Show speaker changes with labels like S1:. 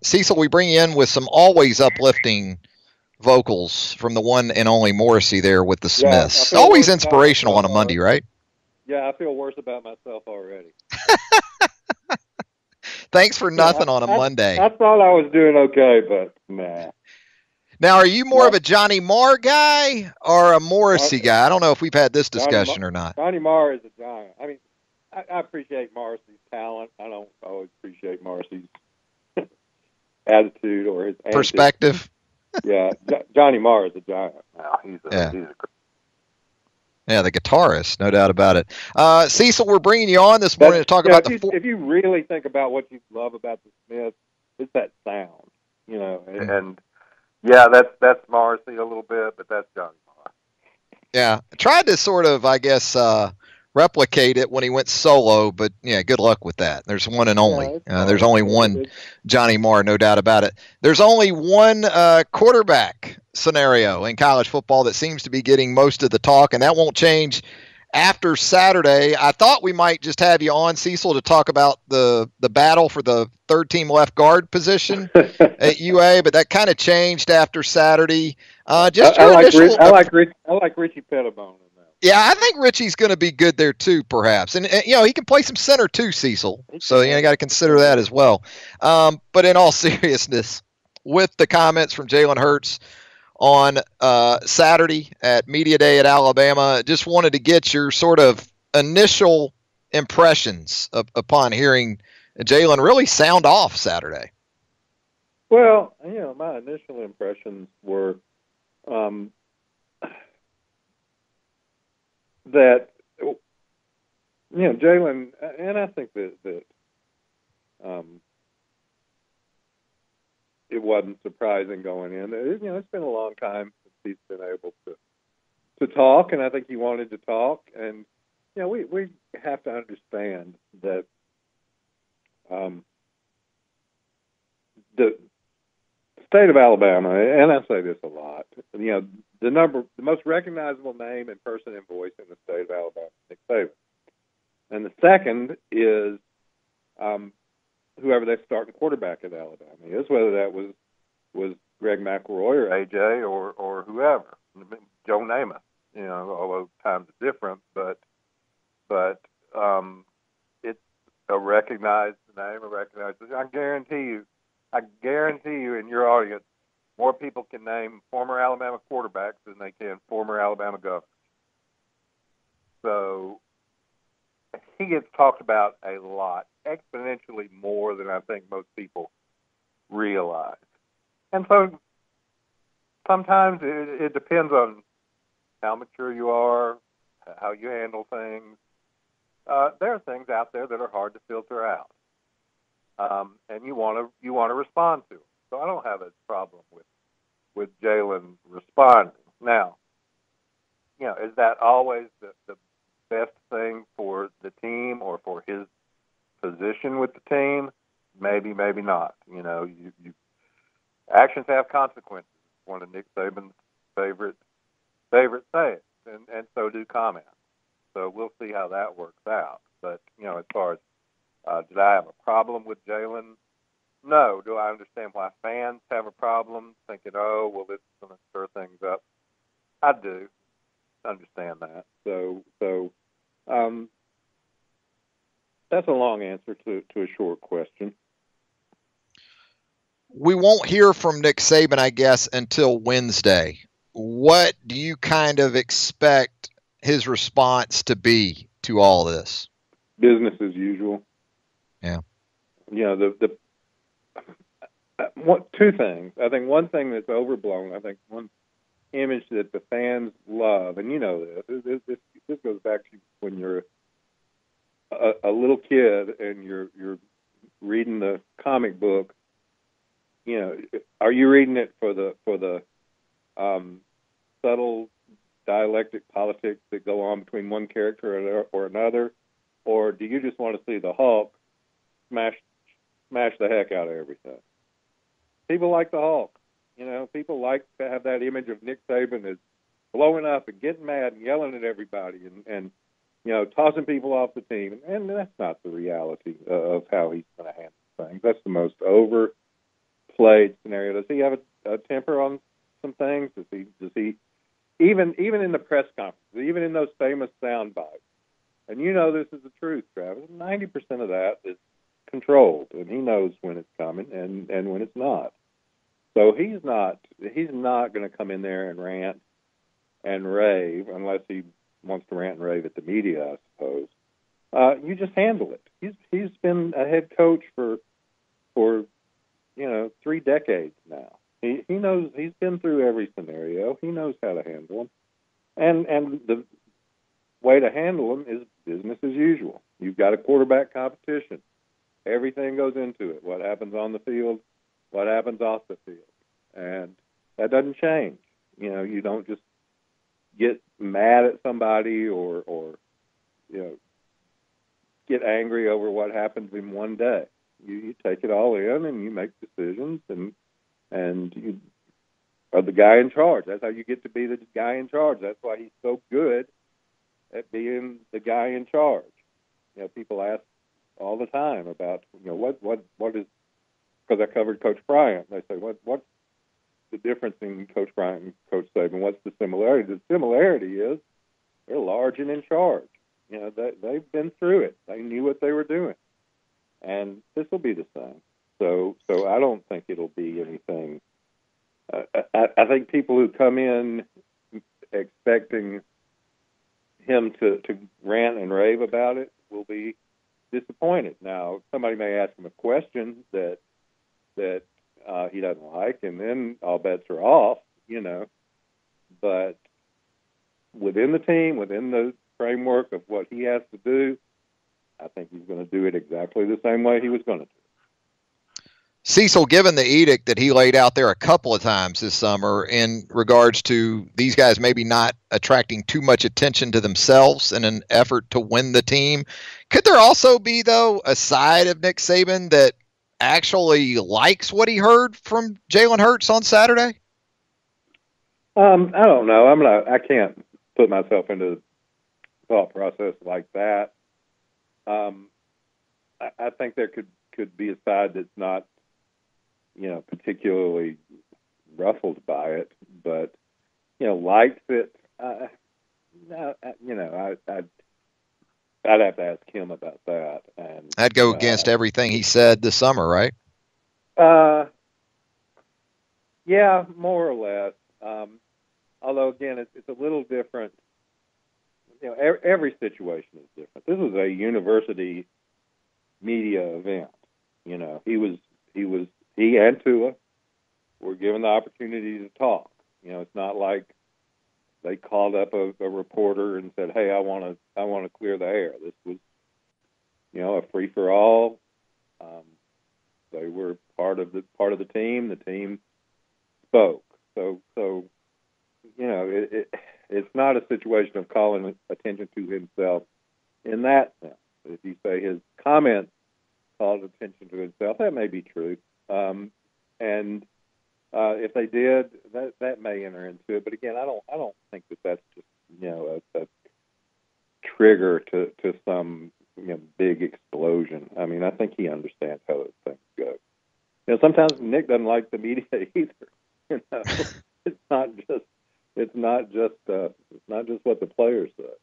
S1: Cecil, we bring you in with some always uplifting vocals from the one and only Morrissey there with the
S2: Yeah, I
S1: Smiths.
S2: feel
S1: Always
S2: worse about
S1: inspirational on
S2: myself
S1: a Monday,
S2: already.
S1: right?
S2: Yeah, I feel worse about myself already.
S1: Thanks for
S2: Yeah,
S1: nothing on a
S2: I
S1: Monday.
S2: thought I was doing okay, but nah.
S1: Now, are you more of
S2: No,
S1: a Johnny Marr guy or a
S2: Mar-
S1: Morrissey guy? I don't know if we've had this
S2: Johnny
S1: discussion or not.
S2: Johnny Marr is a giant. I mean, I appreciate Morrissey's talent. I don't always appreciate Morrissey's attitude or his antics.
S1: Perspective?
S2: Yeah, Johnny Marr is a giant. Now
S1: Yeah.
S2: he's a
S1: Yeah, the guitarist, no doubt about it. Cecil, we're bringing you on this morning
S2: That's
S1: to talk
S2: yeah.
S1: about the four.
S2: If you really think about what you love about the Smiths, it's that sound, and yeah, that's Morrissey a little bit, but that's Johnny Marr.
S1: Yeah, I tried to sort of, I guess, replicate it when he went solo, but yeah, good luck with that. There's one and
S2: Yeah,
S1: only.
S2: it's
S1: There's
S2: hard.
S1: only one Johnny Marr, no doubt about it. There's only one quarterback scenario in college football that seems to be getting most of the talk, and that won't change after Saturday. I thought we might just have you on, Cecil, to talk about the battle for the third team left guard position at UA, but that kind of changed after Saturday. Just your initial.
S2: I like Richie Pettibone in that.
S1: Yeah, I think Richie's going to be good there too, perhaps, and he can play some center too, Cecil. So you got to consider that as well. But in all seriousness, with the comments from Jalen Hurts on Saturday at Media Day at Alabama, just wanted to get your sort of initial impressions upon hearing Jalen really sound off Saturday.
S2: Well, my initial impressions were that Jalen, and I think that it wasn't surprising going in. It's been a long time since he's been able to talk, and I think he wanted to talk. And we have to understand that the state of Alabama, and I say this a lot, the most recognizable name and person and voice in the state of Alabama is Nick Saban, and the second is whoever they starting quarterback at Alabama is, whether that was Greg McElroy or AJ or whoever, Joe Namath. Although times are different, but it's a recognized name, a recognized. I guarantee you, in your audience, more people can name former Alabama quarterbacks than they can former Alabama governors. So he gets talked about a lot, exponentially more than I think most people realize. And so sometimes it depends on how mature you are, how you handle things. There are things out there that are hard to filter out, and you want to respond to them. So I don't have a problem with Jalen responding. Now, is that always the best thing for the team or for his position with the team? Maybe, maybe not. You actions have consequences. One of Nick Saban's favorite sayings, and so do comments. So we'll see how that works out. But as far as did I have a problem with Jalen? No. Do I understand why fans have a problem thinking, oh, well, this is going to stir things up? I do understand that. So that's a long answer to a short question.
S1: We won't hear from Nick Saban, I guess, until Wednesday. What do you kind of expect his response to be to all this?
S2: Business as usual.
S1: Yeah.
S2: Two things. I think one thing that's overblown. I think one image that the fans love, and this goes back to when you're a little kid and you're reading the comic book. Are you reading it for the subtle dialectic politics that go on between one character or another, or do you just want to see the Hulk smash the heck out of everything? People like the Hulk. People like to have that image of Nick Saban as blowing up and getting mad and yelling at everybody and tossing people off the team. And that's not the reality of how he's going to handle things. That's the most played scenario. Does he have a temper on some things? Does he even in the press conference, even in those famous sound bites? And you know this is the truth, Travis. 90% of that is controlled, and he knows when it's coming and when it's not. So he's not going to come in there and rant and rave unless he wants to rant and rave at the media, I suppose. You just handle it. He's been a head coach for 3 decades now. He knows, he's been through every scenario. He knows how to handle them, and the way to handle them is business as usual. You've got a quarterback competition. Everything goes into it. What happens on the field, what happens off the field, and that doesn't change. You don't just get mad at somebody or get angry over what happens in one day. You take it all in and you make decisions, and you are the guy in charge. That's how you get to be the guy in charge. That's why he's so good at being the guy in charge. People ask all the time about what is, because I covered Coach Bryant. They say what's the difference in Coach Bryant and Coach Saban? What's the similarity? The similarity is they're large and in charge. They've been through it. They knew what they were doing, and this will be the same. So I don't think it'll be anything. I think people who come in expecting him to rant and rave about it will be disappointed. Now, somebody may ask him a question that he doesn't like, and then all bets are off, But within the team, within the framework of what he has to do, I think he's going to do it exactly the same way he was going to do it.
S1: Cecil, given the edict that he laid out there a couple of times this summer in regards to these guys maybe not attracting too much attention to themselves in an effort to win the team, could there also be, though, a side of Nick Saban that actually likes what he heard from Jalen Hurts on Saturday?
S2: I don't know. I can't put myself into the thought process like that. I think there could be a side that's not, particularly ruffled by it, but likes it. I'd have to ask him about that. And
S1: I'd go against everything he said this summer, right?
S2: Yeah, more or less. Although again, it's a little different. Every situation is different. This was a university media event. He and Tua were given the opportunity to talk. It's not like they called up a reporter and said, "Hey, I want to clear the air." This was, a free for all. They were part of the team. The team spoke. So it's not a situation of calling attention to himself in that sense. If you say his comments called attention to himself, that may be true. And if they did, that may enter into it. But again, I don't think that's just a trigger to some big explosion. I mean, I think he understands how those things go. Sometimes Nick doesn't like the media either. It's not just what the players say.